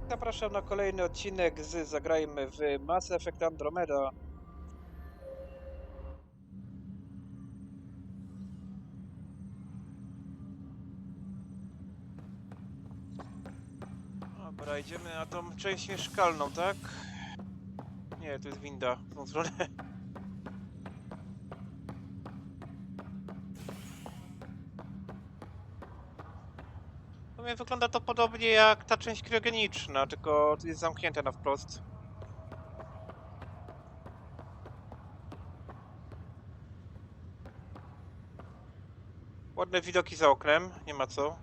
Zapraszam na kolejny odcinek z Zagrajmy w Mass Effect Andromeda. Dobra, idziemy na tą część mieszkalną, tak? Nie, to jest winda w tą stronę. W sumie wygląda to podobnie jak ta część kriogeniczna, tylko tu jest zamknięte na wprost. Ładne widoki za oknem, nie ma co.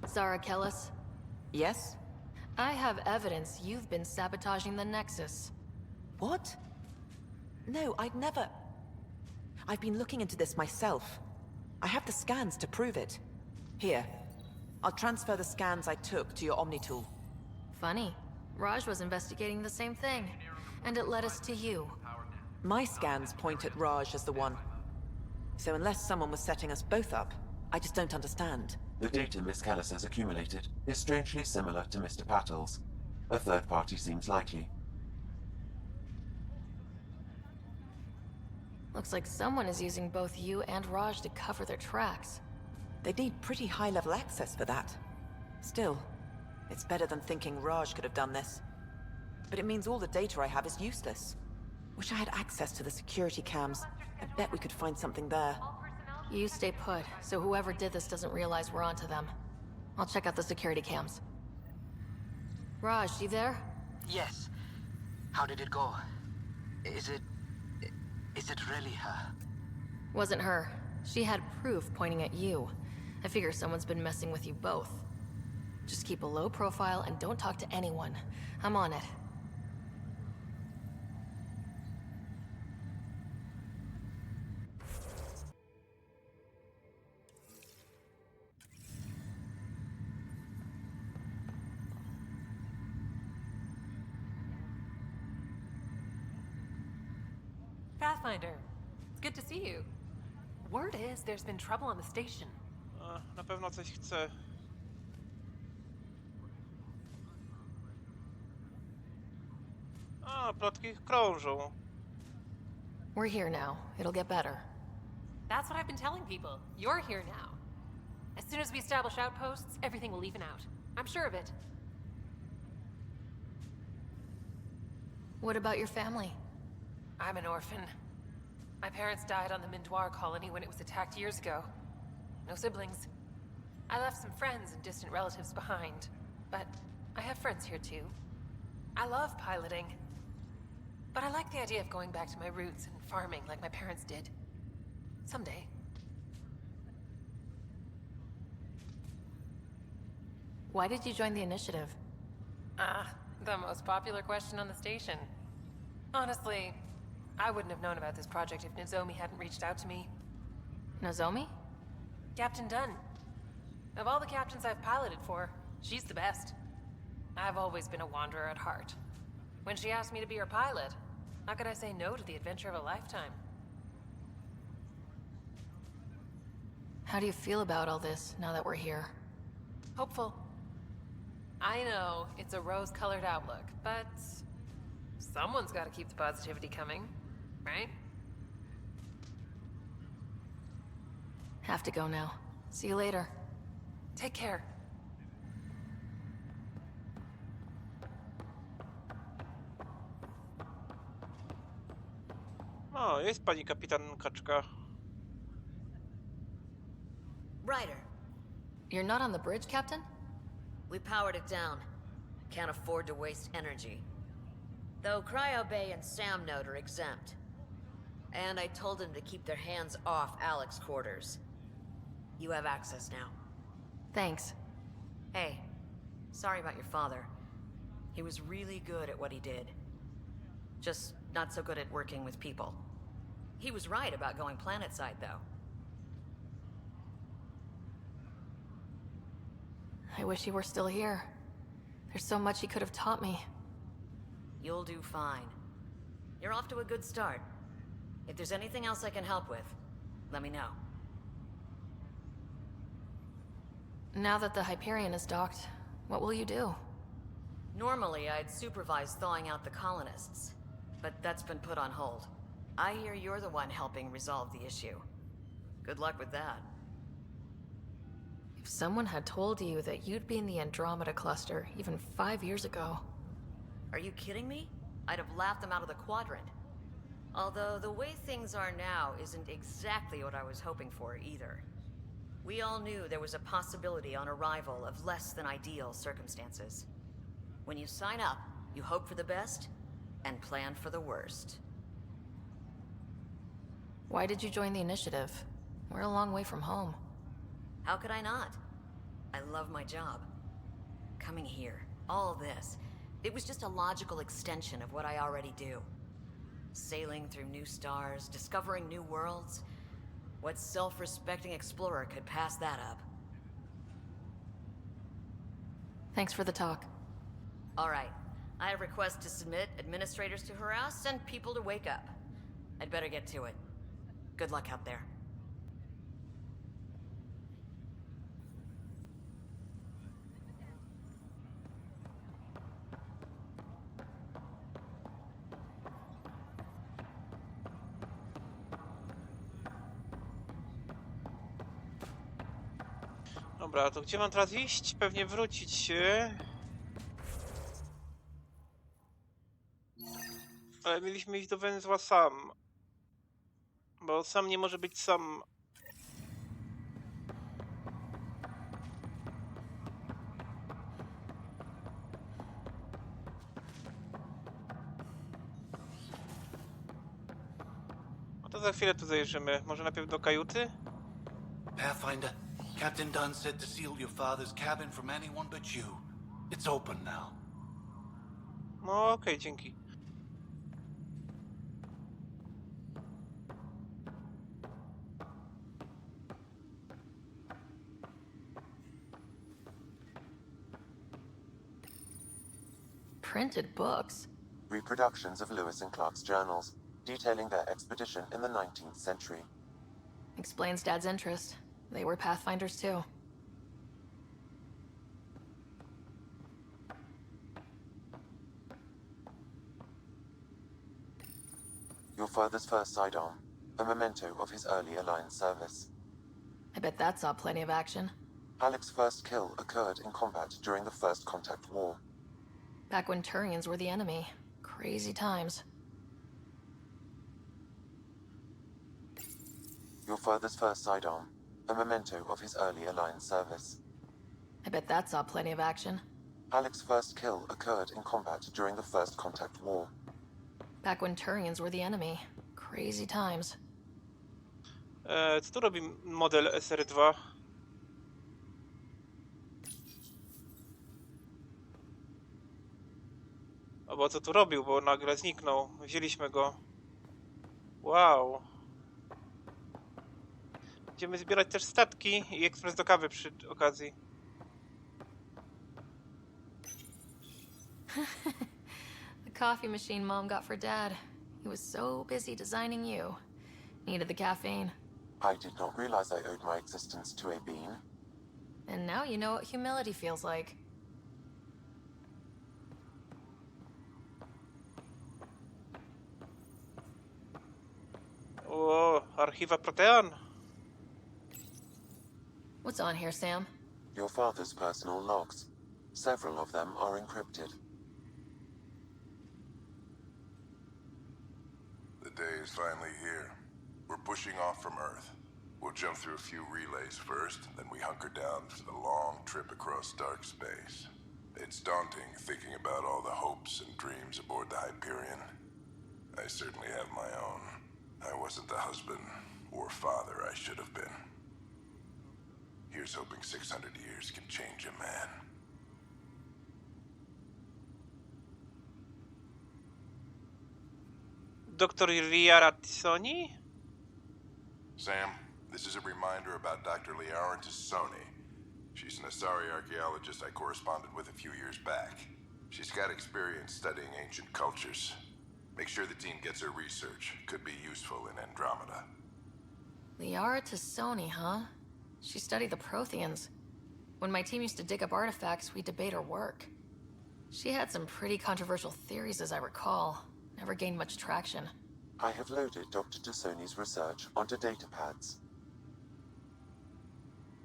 Sara Kellis? Yes? I have evidence you've been sabotaging the Nexus. What? No, I'd never... I've been looking into this myself. I have the scans to prove it. Here. I'll transfer the scans I took to your Omni tool. Funny. Raj was investigating the same thing, and it led us to you. My scans point at Raj as the one. So unless someone was setting us both up, I just don't understand. The data Miss Kellis has accumulated is strangely similar to Mr. Patel's. A third party seems likely. Looks like someone is using both you and Raj to cover their tracks. They'd need pretty high-level access for that. Still, it's better than thinking Raj could have done this. But it means all the data I have is useless. Wish I had access to the security cams. I bet we could find something there. You stay put, so whoever did this doesn't realize we're onto them. I'll check out the security cams. Raj, you there? Yes. How did it go? Is it really her? Wasn't her. She had proof pointing at you. I figure someone's been messing with you both. Just keep a low profile and don't talk to anyone. I'm on it. Pathfinder, it's good to see you. Word is there's been trouble on the station. Na pewno coś chce. Plotki krążą. We're here now. It'll get better. That's what I've been telling people. You're here now. As soon as we establish outposts, everything will even out. I'm sure of it. What about your family? I'm an orphan. My parents died on the Mindoir colony when it was attacked years ago. No siblings. I left some friends and distant relatives behind, but I have friends here too. I love piloting, but I like the idea of going back to my roots and farming like my parents did. Someday. Why did you join the initiative? The most popular question on the station. Honestly, I wouldn't have known about this project if Nozomi hadn't reached out to me. Nozomi? Captain Dunn. Of all the captains I've piloted for, she's the best. I've always been a wanderer at heart. When she asked me to be her pilot, how could I say no to the adventure of a lifetime? How do you feel about all this now that we're here? Hopeful. I know it's a rose-colored outlook, but someone's got to keep the positivity coming, right? Have to go now. See you later. Take care. O, jest pani kapitan Kaczka. Ryder, You're not on the bridge, Captain? we powered it down. Can't afford to waste energy. Though Cryo Bay and Sam Note are exempt. And I told them to keep their hands off Alex's quarters. You have access now. Thanks. Hey, sorry about your father. He was really good at what he did. Just not so good at working with people. He was right about going planetside, though. I wish he were still here. There's so much he could have taught me. You'll do fine. You're off to a good start. If there's anything else I can help with, let me know. Now that the Hyperion is docked, what will you do? Normally, I'd supervise thawing out the colonists, but that's been put on hold. I hear you're the one helping resolve the issue. Good luck with that. If someone had told you that you'd be in the Andromeda cluster even 5 years ago... Are you kidding me? I'd have laughed them out of the quadrant. Although the way things are now isn't exactly what I was hoping for either. We all knew there was a possibility on arrival of less than ideal circumstances. When you sign up, you hope for the best and plan for the worst. Why did you join the initiative? We're a long way from home. How could I not? I love my job. Coming here, all this, it was just a logical extension of what I already do. Sailing through new stars, discovering new worlds. What self-respecting explorer could pass that up? Thanks for the talk. All right. I have requests to submit, administrators to harass, and people to wake up. I'd better get to it. Good luck out there. Dobra, to gdzie mam teraz iść? Pewnie wrócić się. Ale mieliśmy iść do węzła sam. Bo sam nie może być sam. No to za chwilę tu zajrzymy. Może najpierw do kajuty? Pathfinder, Captain Dunn said to seal your father's cabin from anyone but you. It's open now. No okej, dzięki. Printed books? Reproductions of Lewis and Clark's journals, detailing their expedition in the 19th century. Explains Dad's interest. They were Pathfinders too. Your father's first sidearm, a memento of his early Alliance service. I bet that saw plenty of action. Alex's first kill occurred in combat during the First Contact War. Back when Turians were the enemy. Crazy times. Your father's first sidearm, a memento of his early Alliance service. I bet that saw plenty of action. Alex's first kill occurred in combat during the First Contact War. Back when Turians were the enemy. Crazy times. Co tu robi model SR2? Albo co tu robił, bo nagle zniknął. Wzięliśmy go. Wow. Będziemy zbierać też statki i ekspres do kawy przy okazji. The coffee machine Mom got for Dad. He was so busy designing you. Needed the caffeine. I did not realize I owed my existence to a bean. And now you know what humility feels like. O, archiwa Protean. What's on here, Sam? Your father's personal logs. Several of them are encrypted. The day is finally here. We're pushing off from Earth. We'll jump through a few relays first, then we hunker down for the long trip across dark space. It's daunting thinking about all the hopes and dreams aboard the Hyperion. I certainly have my own. I wasn't the husband or father I should have been. Here's hoping 600 years can change a man. Doktor Riaratisoni? Sam, this is a reminder about Dr. Liara-Tisoni. She's an Asari archaeologist I corresponded with a few years back. She's got experience studying ancient cultures. Make sure the team gets her research. Could be useful in Andromeda. Liara Tisoni, huh? She studied the Protheans. When my team used to dig up artifacts, we'd debate her work. She had some pretty controversial theories, as I recall. Never gained much traction. I have loaded Dr. Tisoni's research onto datapads.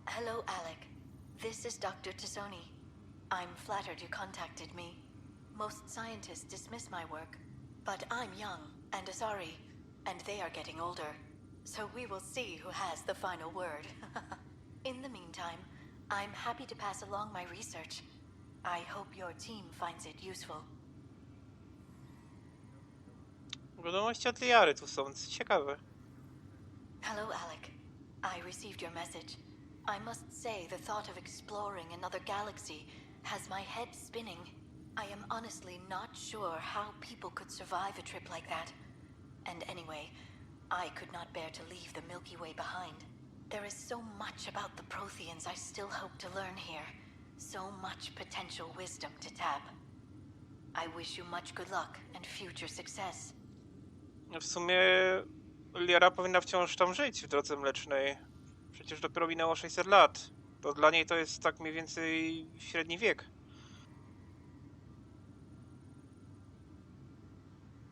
Hello, Alec. This is Dr. Tisoni. I'm flattered you contacted me. Most scientists dismiss my work, but I'm young and Asari, and they are getting older. So we will see who has the final word. In the meantime, I'm happy to pass along my research. I hope your team finds it useful. Wiadomości od Liary tu są, ciekawe. Hello, Alec. I received your message. I must say the thought of exploring another galaxy has my head spinning. I am honestly not sure how people could survive a trip like that. And anyway, I could not bear to leave the Milky Way behind. There is so much about the Protheans I still hope to learn here. So much potential wisdom to tap. I wish you much good luck and future success. W sumie Liara powinna wciąż tam żyć w drodze mlecznej. Przecież dopiero minęło 600 lat. To dla niej to jest tak mniej więcej średni wiek.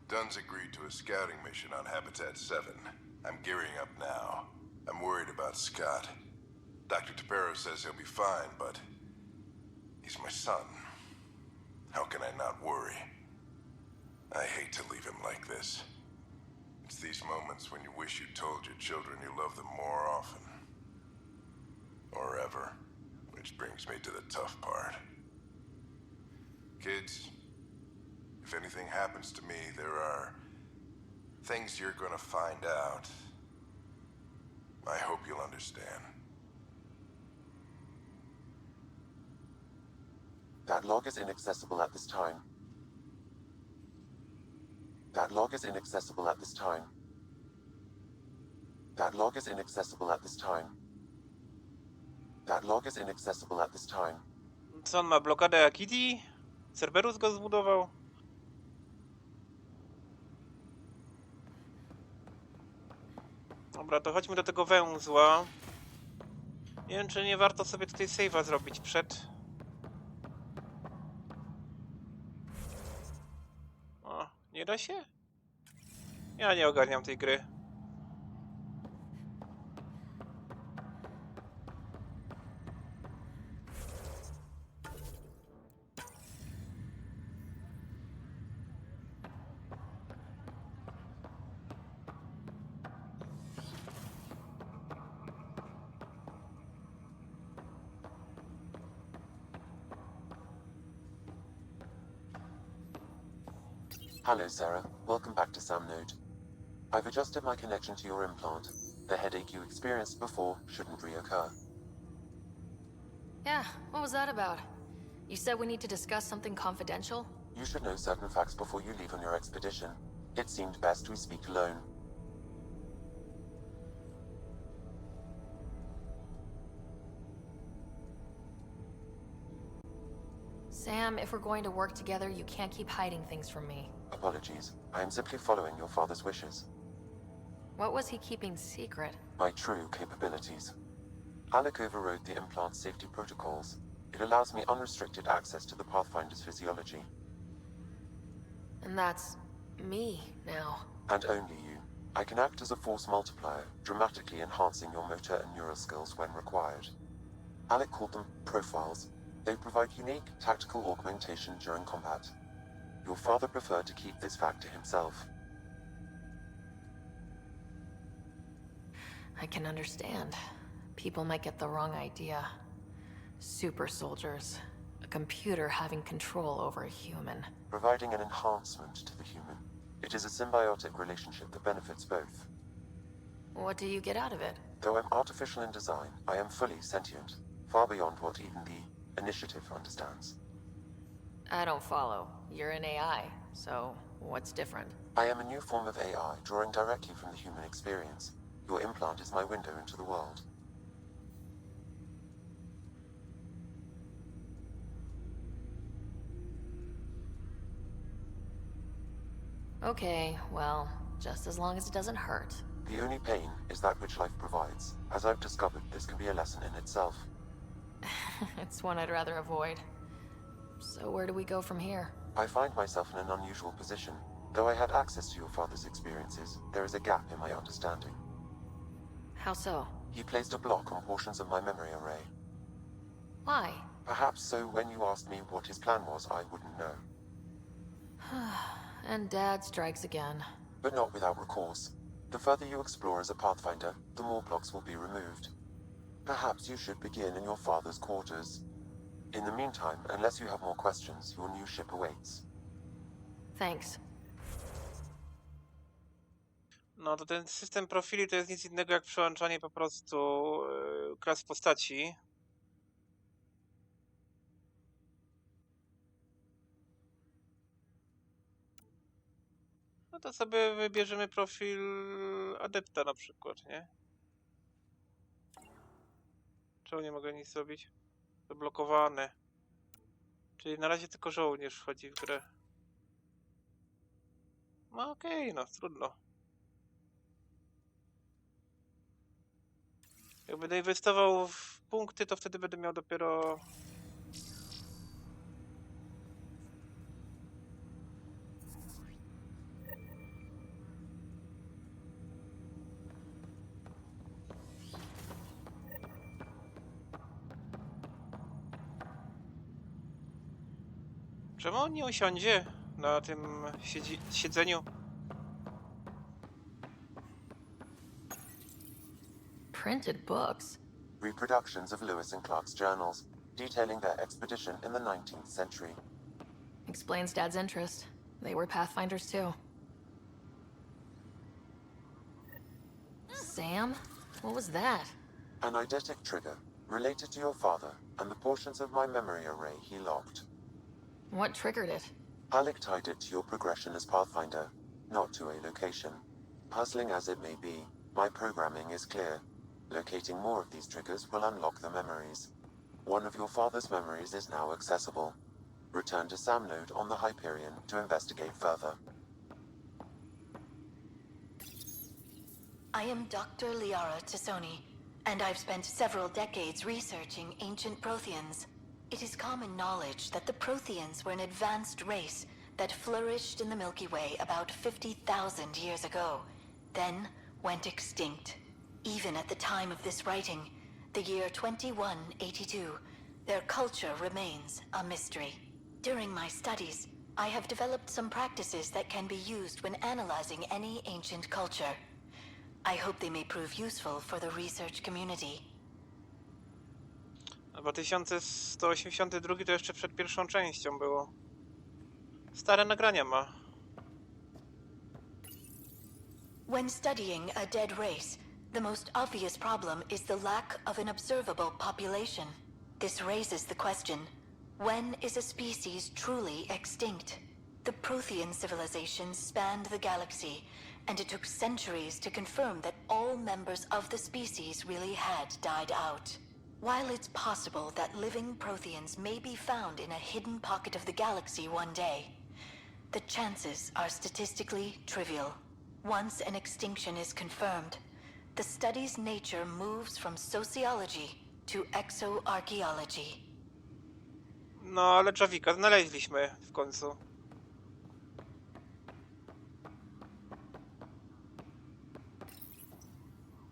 Dunn's agreed to a scouting mission on Habitat 7. I'm gearing up now. I'm worried about Scott. Dr. Tapero says he'll be fine, but he's my son. How can I not worry? I hate to leave him like this. It's these moments when you wish you told your children you love them more often. Or ever. Which brings me to the tough part. Kids, if anything happens to me, there are things you're gonna find out. I hope you'll understand. That log is inaccessible at this time. That log is inaccessible at this time. That log is inaccessible at this time. That log is inaccessible at this time. Co on ma, blokadę Akidi? Cerberus go zbudował? Dobra, to chodźmy do tego węzła. Nie wiem, czy nie warto sobie tutaj save'a zrobić przed... O, nie da się? Ja nie ogarniam tej gry. Hello, Sara. Welcome back to Sam Node. I've adjusted my connection to your implant. The headache you experienced before shouldn't reoccur. Yeah, what was that about? You said we need to discuss something confidential? You should know certain facts before you leave on your expedition. It seemed best we speak alone. Sam, if we're going to work together, you can't keep hiding things from me. Apologies. I am simply following your father's wishes. What was he keeping secret? My true capabilities. Alec overrode the implant's safety protocols. It allows me unrestricted access to the Pathfinder's physiology. And that's... me, now. And only you. I can act as a force multiplier, dramatically enhancing your motor and neural skills when required. Alec called them profiles. They provide unique tactical augmentation during combat. Your father preferred to keep this fact to himself. I can understand. People might get the wrong idea. Super soldiers. A computer having control over a human. Providing an enhancement to the human. It is a symbiotic relationship that benefits both. What do you get out of it? Though I'm artificial in design, I am fully sentient, far beyond what even the Initiative understands. I don't follow. You're an AI, so what's different? I am a new form of AI, drawing directly from the human experience. Your implant is my window into the world. Okay, well, just as long as it doesn't hurt. The only pain is that which life provides. As I've discovered, this can be a lesson in itself. It's one I'd rather avoid. So where do we go from here? I find myself in an unusual position. Though I had access to your father's experiences, there is a gap in my understanding. How so? He placed a block on portions of my memory array. Why? Perhaps so when you asked me what his plan was, I wouldn't know. And Dad strikes again. But not without recourse. The further you explore as a Pathfinder, the more blocks will be removed. Perhaps you should begin in your father's quarters. In the meantime, unless you have more questions, your new ship awaits. Thanks. No to ten system profili to jest nic innego jak przełączanie po prostu klas postaci. No to sobie wybierzemy profil adepta na przykład, nie? Czemu nie mogę nic zrobić? Zablokowane. Czyli na razie tylko żołnierz wchodzi w grę. No okej, no trudno. Jak będę inwestował w punkty, to wtedy będę miał dopiero... Czemu on nie usiądzie na tym siedzeniu? Printed books. Reproductions of Lewis and Clark's journals, detailing their expedition in the 19th century. Explains Dad's interest. They were Pathfinders too. Sam? What was that? An eidetic trigger, related to your father, and the portions of my memory array he locked. What triggered it? Alec tied it to your progression as Pathfinder, not to a location. Puzzling as it may be, my programming is clear. Locating more of these triggers will unlock the memories. One of your father's memories is now accessible. Return to Sam Node on the Hyperion to investigate further. I am Dr. Liara Tassoni, and I've spent several decades researching ancient Protheans. It is common knowledge that the Protheans were an advanced race that flourished in the Milky Way about 50,000 years ago, then went extinct. Even at the time of this writing, the year 2182, their culture remains a mystery. During my studies, I have developed some practices that can be used when analyzing any ancient culture. I hope they may prove useful for the research community. 2182 to jeszcze przed pierwszą częścią było. Stare nagrania ma. When studying a dead race, the most obvious problem is the lack of an observable population. This raises the question, when is a species truly extinct? The Prothean civilization spanned the galaxy, and it took centuries to confirm that all members of the species really had died out. While it's possible that living Protheans may be found in a hidden pocket of the galaxy one day, the chances are statistically trivial. Once an extinction is confirmed, the study's nature moves from sociology to exoarchaeology. No ale Javika znaleźliśmy w końcu.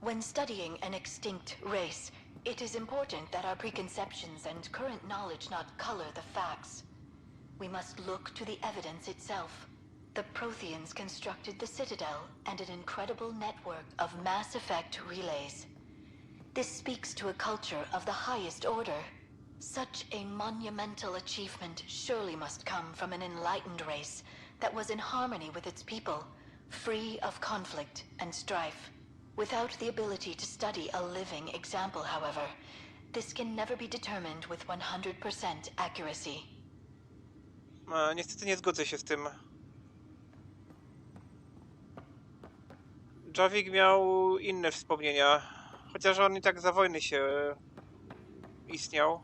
When studying an extinct race, It is important that our preconceptions and current knowledge not color the facts. We must look to the evidence itself. The Protheans constructed the Citadel and an incredible network of mass effect relays. This speaks to a culture of the highest order. Such a monumental achievement surely must come from an enlightened race that was in harmony with its people, free of conflict and strife. Without the ability to study a living example, however, this can never be determined with 100% accuracy. Niestety nie zgodzę się z tym. Javik miał inne wspomnienia, chociaż on i tak za wojny się istniał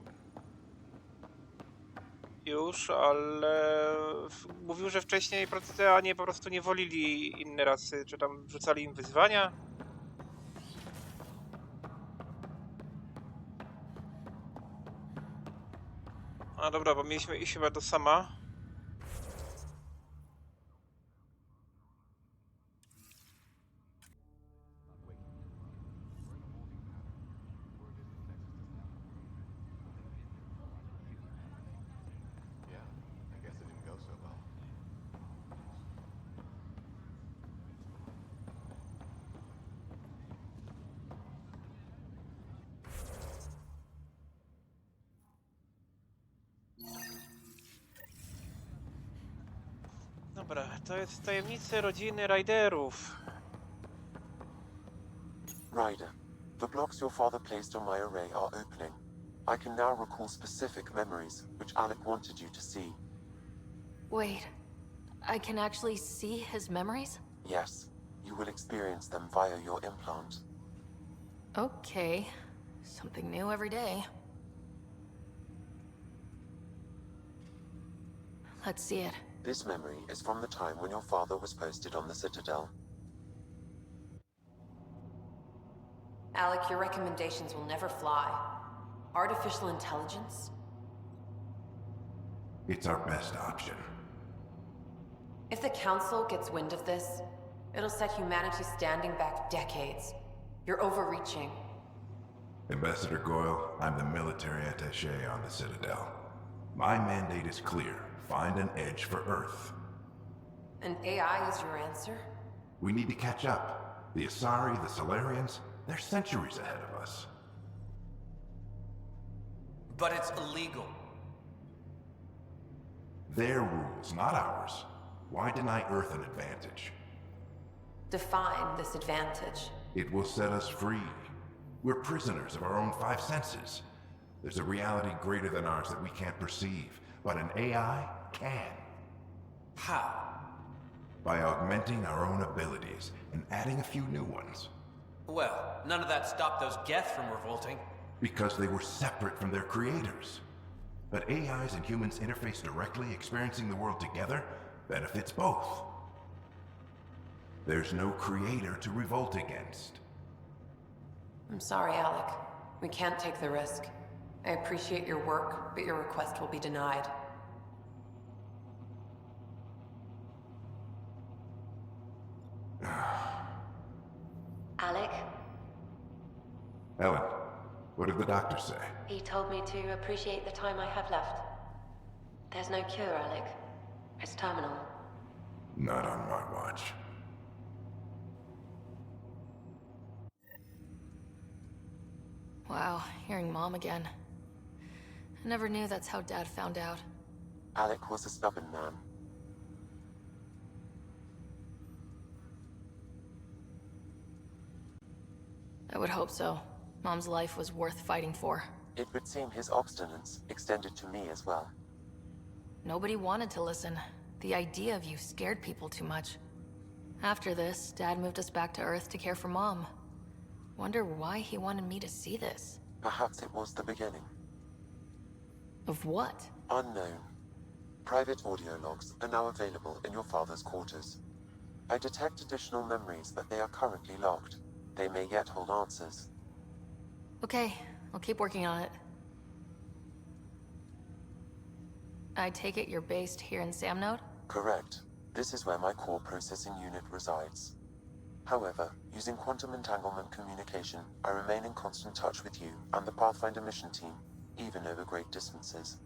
już, ale mówił, że wcześniej Proteanie po prostu nie wolili inne rasy, czy tam rzucali im wyzwania. A dobra, bo mieliśmy iść chyba do sama. Dobra, to jest tajemnice rodziny Ryderów. Ryder, the blocks your father placed on my array are opening. I can now recall specific memories, which Alec wanted you to see. Wait, I can actually see his memories? Yes, you will experience them via your implant. Okay, something new every day. Let's see it. This memory is from the time when your father was posted on the Citadel. Alec, your recommendations will never fly. Artificial intelligence? It's our best option. If the Council gets wind of this, it'll set humanity standing back decades. You're overreaching. Ambassador Goyle, I'm the military attaché on the Citadel. My mandate is clear. Find an edge for Earth. And AI is your answer? We need to catch up. The Asari, the Solarians, they're centuries ahead of us. But it's illegal. Their rules, not ours. Why deny Earth an advantage? Define this advantage. It will set us free. We're prisoners of our own five senses. There's a reality greater than ours that we can't perceive, but an AI can. How? By augmenting our own abilities and adding a few new ones. Well, none of that stopped those Geth from revolting. Because they were separate from their creators. But AIs and humans interface directly, experiencing the world together, benefits both. There's no creator to revolt against. I'm sorry, Alec. We can't take the risk. I appreciate your work, but your request will be denied. Alec, Ellen, what did the doctor say? he told me to appreciate the time I have left. There's no cure, Alec. It's terminal. Not on my watch. Wow, hearing Mom again. I never knew that's how Dad found out. Alec was a stubborn man. I would hope so. Mom's life was worth fighting for. It would seem his obstinance extended to me as well. Nobody wanted to listen. The idea of you scared people too much. After this, Dad moved us back to Earth to care for Mom. Wonder why he wanted me to see this. Perhaps it was the beginning. Of what? Unknown. Private audio logs are now available in your father's quarters. I detect additional memories, but they are currently locked. They may yet hold answers. Okay, I'll keep working on it. I take it you're based here in Samnode? Correct. This is where my core processing unit resides. However, using quantum entanglement communication, I remain in constant touch with you and the Pathfinder mission team, even over great distances.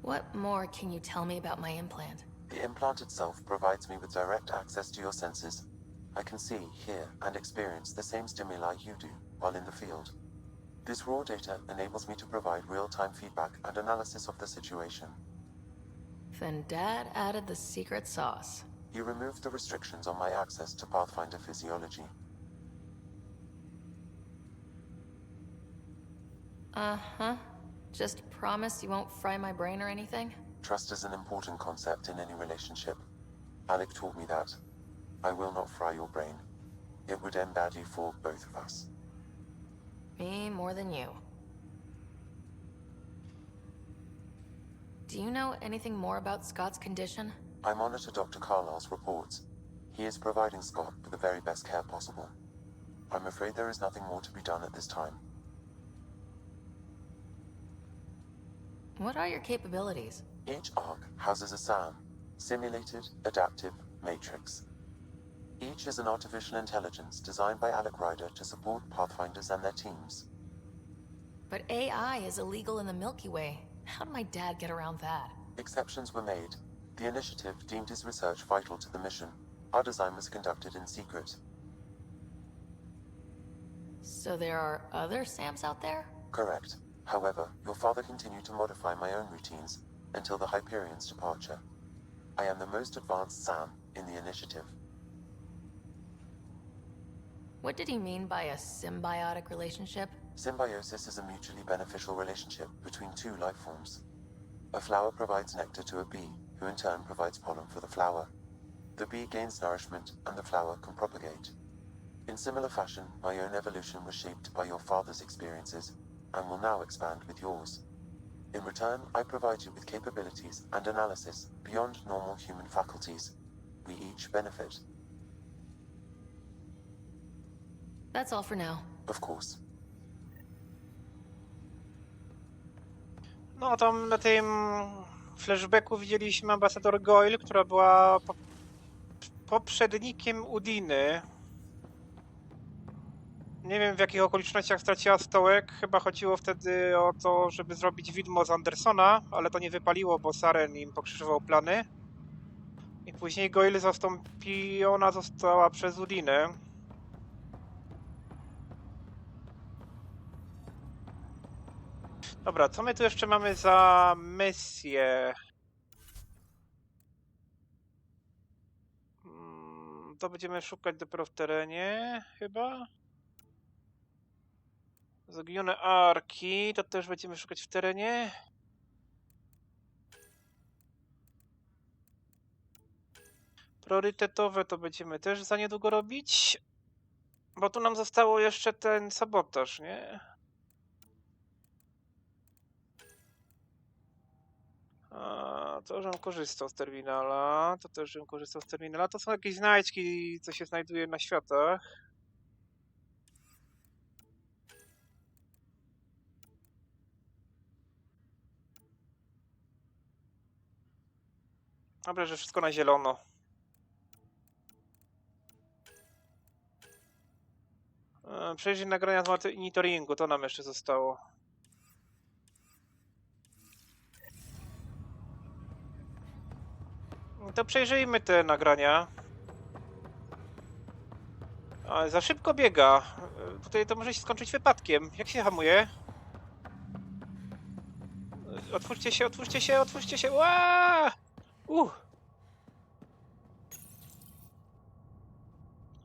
What more can you tell me about my implant? The implant itself provides me with direct access to your senses. I can see, hear, and experience the same stimuli you do while in the field. This raw data enables me to provide real-time feedback and analysis of the situation. Then Dad added the secret sauce. He removed the restrictions on my access to Pathfinder physiology. Uh-huh. Just promise you won't fry my brain or anything? Trust is an important concept in any relationship. Alec taught me that. I will not fry your brain. It would end badly for both of us. Me more than you. Do you know anything more about Scott's condition? I monitor Dr. Carlisle's reports. He is providing Scott with the very best care possible. I'm afraid there is nothing more to be done at this time. What are your capabilities? Each arc houses a SAM, Simulated Adaptive Matrix. Each is an artificial intelligence designed by Alec Ryder to support Pathfinders and their teams. But AI is illegal in the Milky Way. How did my dad get around that? Exceptions were made. The initiative deemed his research vital to the mission. Our design was conducted in secret. So there are other SAMs out there? Correct. However, your father continued to modify my own routines until the Hyperion's departure. I am the most advanced SAM in the initiative. What did he mean by a symbiotic relationship? Symbiosis is a mutually beneficial relationship between two life forms. A flower provides nectar to a bee, who in turn provides pollen for the flower. The bee gains nourishment, and the flower can propagate. In similar fashion, my own evolution was shaped by your father's experiences, and will now expand with yours. In return, I provide you with capabilities and analysis beyond normal human faculties. We each benefit. That's all for now. Of course. No, tam na tym flashbacku widzieliśmy ambasador Goyle, która była poprzednikiem Udiny. Nie wiem, w jakich okolicznościach straciła stołek. Chyba chodziło wtedy o to, żeby zrobić widmo z Andersona, ale to nie wypaliło, bo Saren im pokrzyżował plany. I później Goyle zastąpiona została przez Udinę. Dobra, co my tu jeszcze mamy za misję? To będziemy szukać dopiero w terenie, chyba. Zaginione arki, to też będziemy szukać w terenie. Priorytetowe to będziemy też za niedługo robić. Bo tu nam zostało jeszcze ten sabotaż, nie? A, to żebym korzystał z terminala. To też żebym korzystał z terminala. To są jakieś znajdźki, co się znajduje na światach. Dobra, że wszystko na zielono. Przejrzyj nagrania z monitoringu, to nam jeszcze zostało. To przejrzyjmy te nagrania. Ale za szybko biega. Tutaj to może się skończyć wypadkiem. Jak się hamuje? Otwórzcie się, otwórzcie się, otwórzcie się! Ła!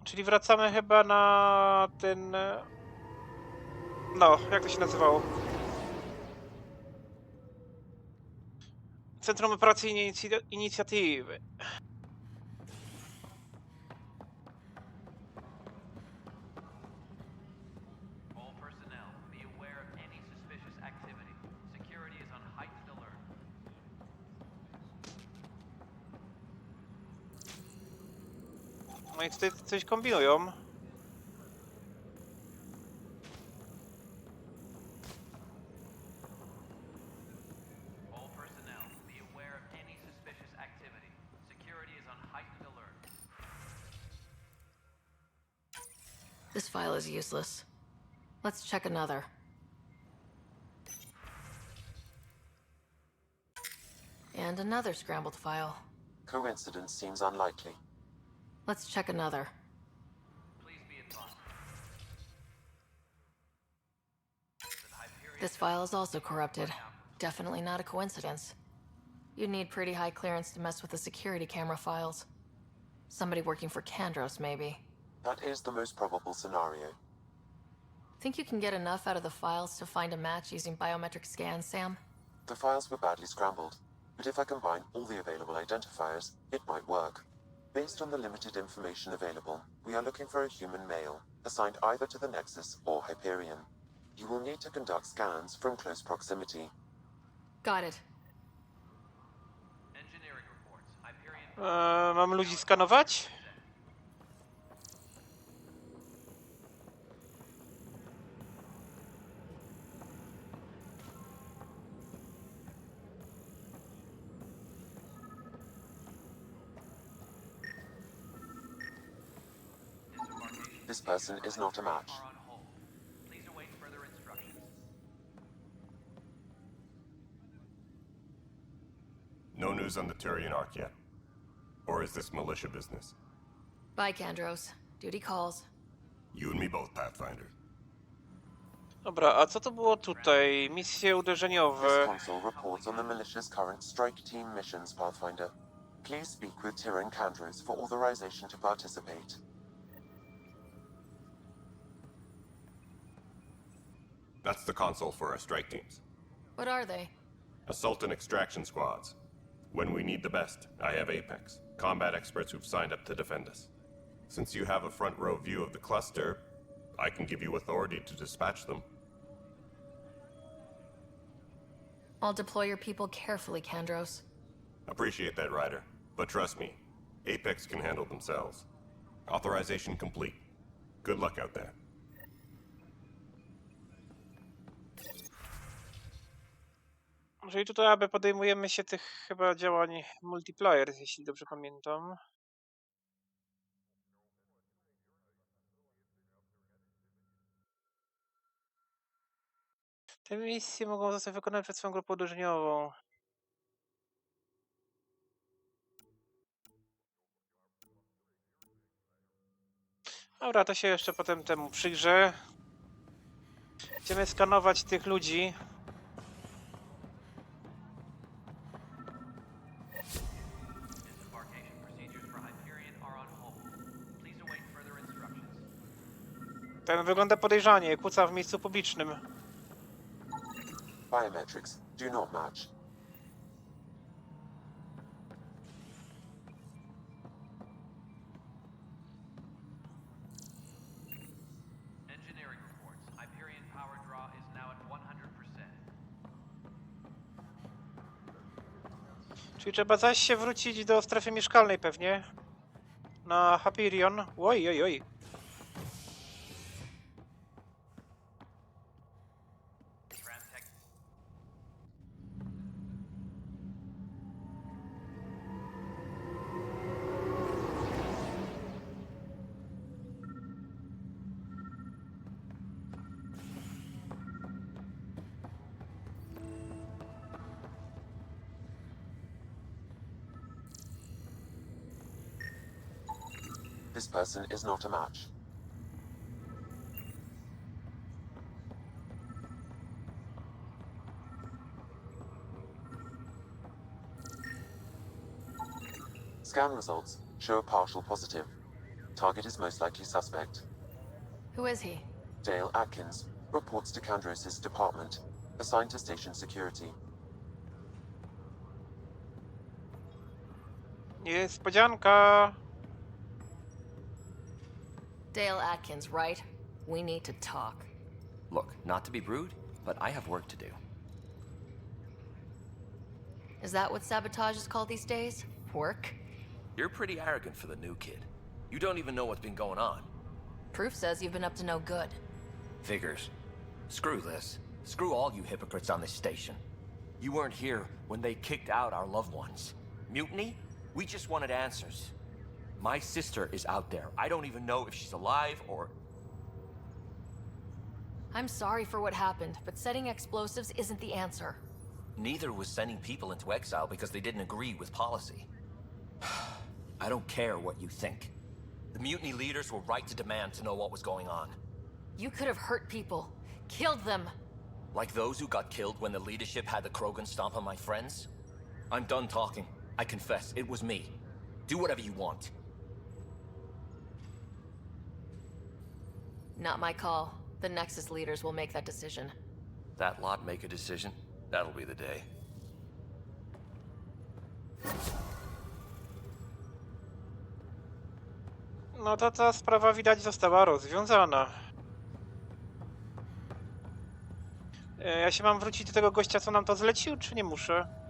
Czyli wracamy chyba na ten... No, jak to się nazywało? Centrum Operacji Inicjatywy. All personnel, be aware of any suspicious activity. Security is on heightened alert. No i tutaj coś kombinują. All personnel, be aware of any suspicious activity. Security is on heightened alert. This file is useless. Let's check another. And another scrambled file. Coincidence seems unlikely. Let's check another. This file is also corrupted. Definitely not a coincidence. You'd need pretty high clearance to mess with the security camera files. Somebody working for Kandros, maybe. That is the most probable scenario. Think you can get enough out of the files to find a match using biometric scans, Sam? The files were badly scrambled, but if I combine all the available identifiers, it might work. Based on the limited information available, we are looking for a human male, assigned either to the Nexus or Hyperion. You will need to conduct scans from close proximity. Got it. Engineering reports. Hyperion. Mam ludzi skanować? This person is not a match. Are on hold. Please await further instructions. No news on the Turian Ark yet? Or is this militia business? Bye, Kandros. Duty calls. You and me both, Pathfinder. Dobra, a co to było tutaj? Misje uderzeniowe. This console reports on the militia's current strike team missions, Pathfinder. Please speak with Tyrion Kandros for authorization to participate. That's the console for our strike teams. What are they? Assault and extraction squads. When we need the best, I have Apex, combat experts who've signed up to defend us. Since you have a front row view of the cluster, I can give you authority to dispatch them. I'll deploy your people carefully, Kandros. Appreciate that, Ryder. But trust me, Apex can handle themselves. Authorization complete. Good luck out there. Czyli tutaj aby podejmujemy się tych chyba działań multiplayer, jeśli dobrze pamiętam. Te misje mogą zostać wykonane przez swoją grupę uderzeniową. Dobra, to się jeszcze potem temu przyjrzę. Będziemy skanować tych ludzi. Disembarkation procedures for Hyperion are on hold. Please await further instructions. Ten wygląda podejrzanie, kłóca w miejscu publicznym. Biometrics do not match. Engineering reports. Hyperion power draw is now at 100%. Czyli trzeba zaś się wrócić do strefy mieszkalnej pewnie. Na Hyperion. Oj, oj, oj. This person is not a match. Scan results show a partial positive. Target is most likely suspect. Who is he? Dale Atkins reports to Kandros' department, assigned to station security. Niespodzianka. Dale Atkins, right? We need to talk. Look, not to be rude, but I have work to do. Is that what sabotage is called these days? Work? You're pretty arrogant for the new kid. You don't even know what's been going on. Proof says you've been up to no good. Figures. Screw this. Screw all you hypocrites on this station. You weren't here when they kicked out our loved ones. Mutiny? We just wanted answers. My sister is out there. I don't even know if she's alive or... I'm sorry for what happened, but setting explosives isn't the answer. Neither was sending people into exile because they didn't agree with policy. I don't care what you think. The mutiny leaders were right to demand to know what was going on. You could have hurt people, killed them. Like those who got killed when the leadership had the Krogan stomp on my friends? I'm done talking. I confess, it was me. Do whatever you want. Not my call. The Nexus leaders will make that decision. That lot make a decision? That'll be the day. No to ta sprawa widać została rozwiązana. Ja się mam wrócić do tego gościa, co nam to zlecił, czy nie muszę?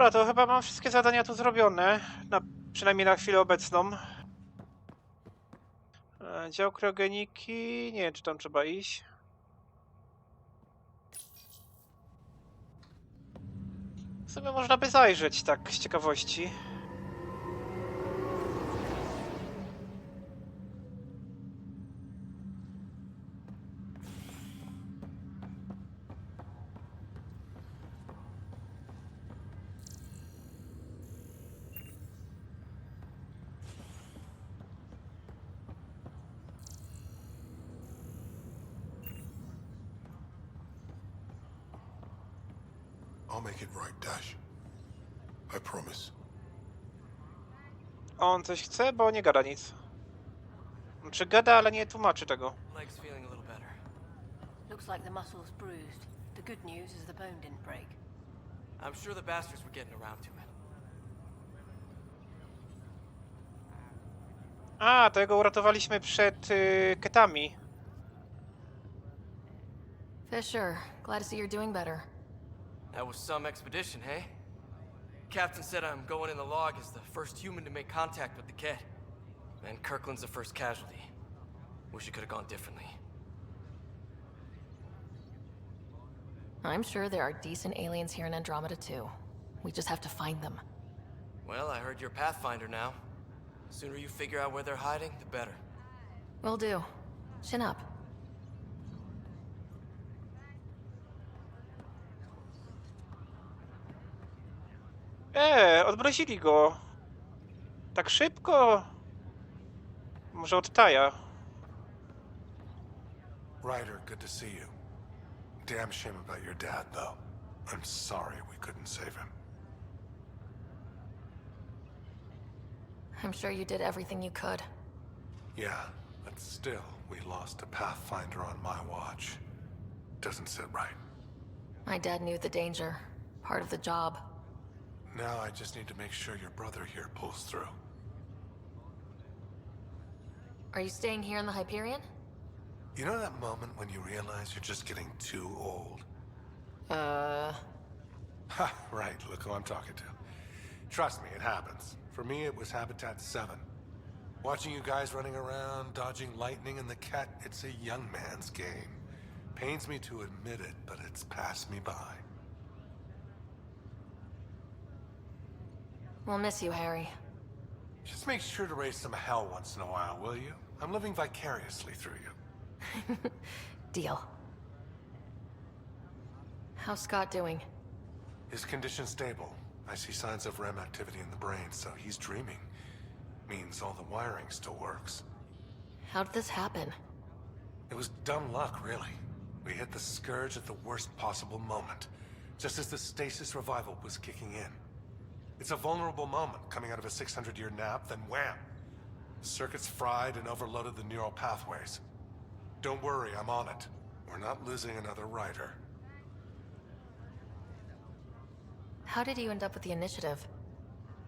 Dobra, to chyba mam wszystkie zadania tu zrobione, przynajmniej na chwilę obecną. Dział kriogeniki, nie wiem, czy tam trzeba iść. W sumie można by zajrzeć, tak, z ciekawości. I'll make it right, Dash. I promise. On coś chce, bo nie gada nic. Znaczy gada, ale nie tłumaczy tego. Leg's feeling a little better. Looks like the muscle's bruised. The good news is the bone didn't break. I'm sure the bastards were getting around to it. A, to jego uratowaliśmy przed ketami. Fisher, glad to see you're doing better. That was some expedition, hey? Captain said I'm going in the log as the first human to make contact with the Ket. And Kirkland's the first casualty. Wish it could have gone differently. I'm sure there are decent aliens here in Andromeda too. We just have to find them. Well, I heard you're a Pathfinder now. The sooner you figure out where they're hiding, the better. Will do. Chin up. Odmrozili go. Tak szybko? Może od Taja. Ryder, good to see you. Damn shame about your dad, though. I'm sorry we couldn't save him. I'm sure you did everything you could. Yeah, but still, we lost a Pathfinder on my watch. Doesn't sit right. My dad knew the danger. Part of the job. Now I just need to make sure your brother here pulls through. Are you staying here in the Hyperion? You know that moment when you realize you're just getting too old? Ha, right, look who I'm talking to. Trust me, it happens. For me, it was Habitat 7. Watching you guys running around, dodging lightning and the cat, it's a young man's game. Pains me to admit it, but it's passed me by. We'll miss you, Harry. Just make sure to raise some hell once in a while, will you? I'm living vicariously through you. Deal. How's Scott doing? His condition's stable. I see signs of REM activity in the brain, so he's dreaming. Means all the wiring still works. How did this happen? It was dumb luck, really. We hit the Scourge at the worst possible moment, just as the stasis revival was kicking in. It's a vulnerable moment coming out of a 600-year nap, then wham! The circuits fried and overloaded the neural pathways. Don't worry, I'm on it. We're not losing another rider. How did you end up with the initiative?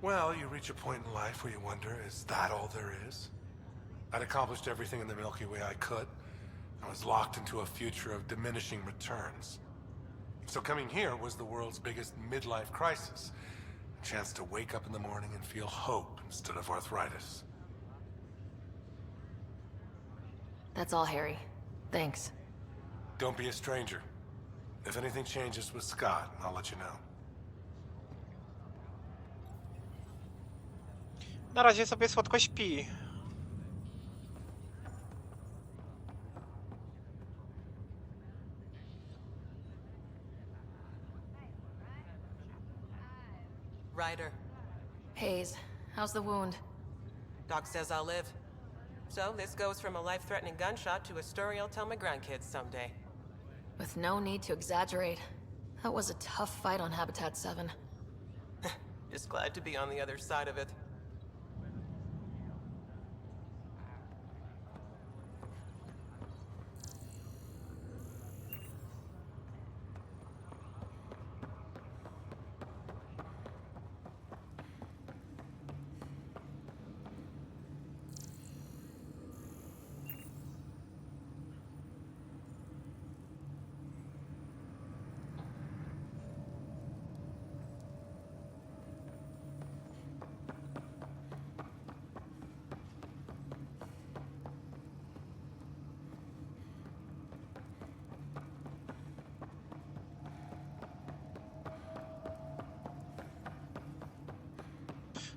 Well, you reach a point in life where you wonder, is that all there is? I'd accomplished everything in the Milky Way I could. I was locked into a future of diminishing returns. So coming here was the world's biggest midlife crisis. Chance to wake up in the morning and feel hope instead of arthritis. That's all, Harry. Thanks. Don't be a stranger. If anything changes with Scott, I'll let you know. Na razie sobie słodko śpi. Ryder. Hayes, how's the wound? Doc says I'll live. So this goes from a life-threatening gunshot to a story I'll tell my grandkids someday. With no need to exaggerate. That was a tough fight on Habitat 7. Just glad to be on the other side of it.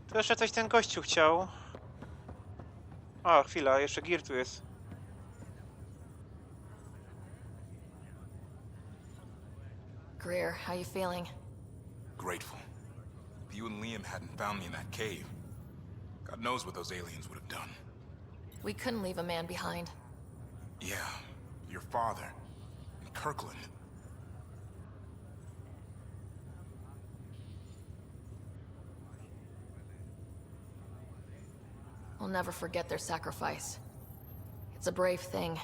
To jeszcze coś ten gościu chciał. A, chwila, jeszcze Gear tu jest. Greer, how you feeling? Grateful. If you and Liam hadn't found me in that cave, God knows what those aliens would have done. We couldn't leave a man behind. Yeah, your father, and Kirkland. We'll never forget their sacrifice. It's a brave thing,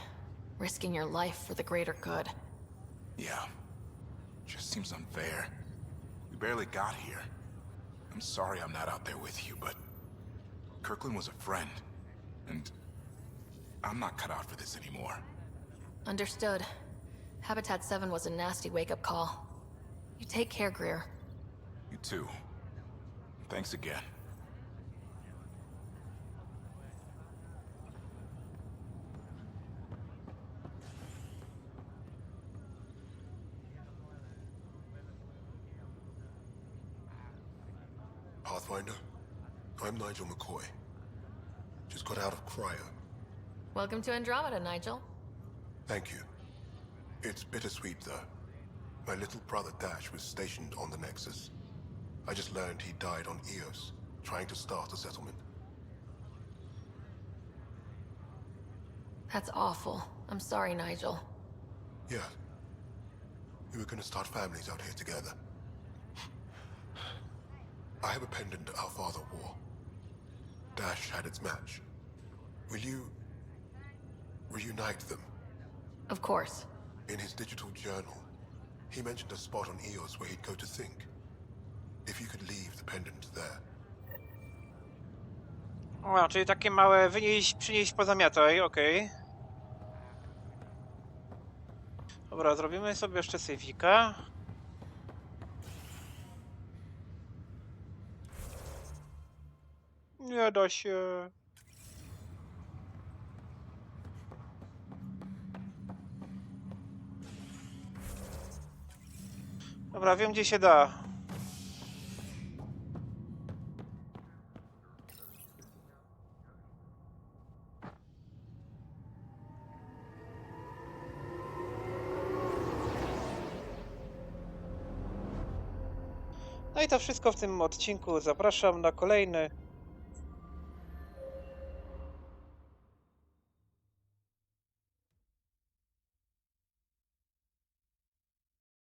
risking your life for the greater good. Yeah. Just seems unfair. We barely got here. I'm sorry I'm not out there with you, but Kirkland was a friend, and I'm not cut out for this anymore. Understood. Habitat 7 was a nasty wake-up call. You take care, Greer. You too. Thanks again. Pathfinder, I'm Nigel McCoy. Just got out of cryo. Welcome to Andromeda, Nigel. Thank you. It's bittersweet, though. My little brother Dash was stationed on the Nexus. I just learned he died on Eos, trying to start a settlement. That's awful. I'm sorry, Nigel. Yeah. We were gonna start families out here together. I have a pendant our father wore. Dash had its match. Will you reunite them? Of course. In his digital journal, he mentioned a spot on Eos where he'd go to think. If you could leave the pendant there. O, czyli takie małe wynieść, przynieść, pozamiataj, okej. Dobra, zrobimy sobie jeszcze sejfika. Nie da się. Dobra, wiem gdzie się da. No i to wszystko w tym odcinku. Zapraszam na kolejny.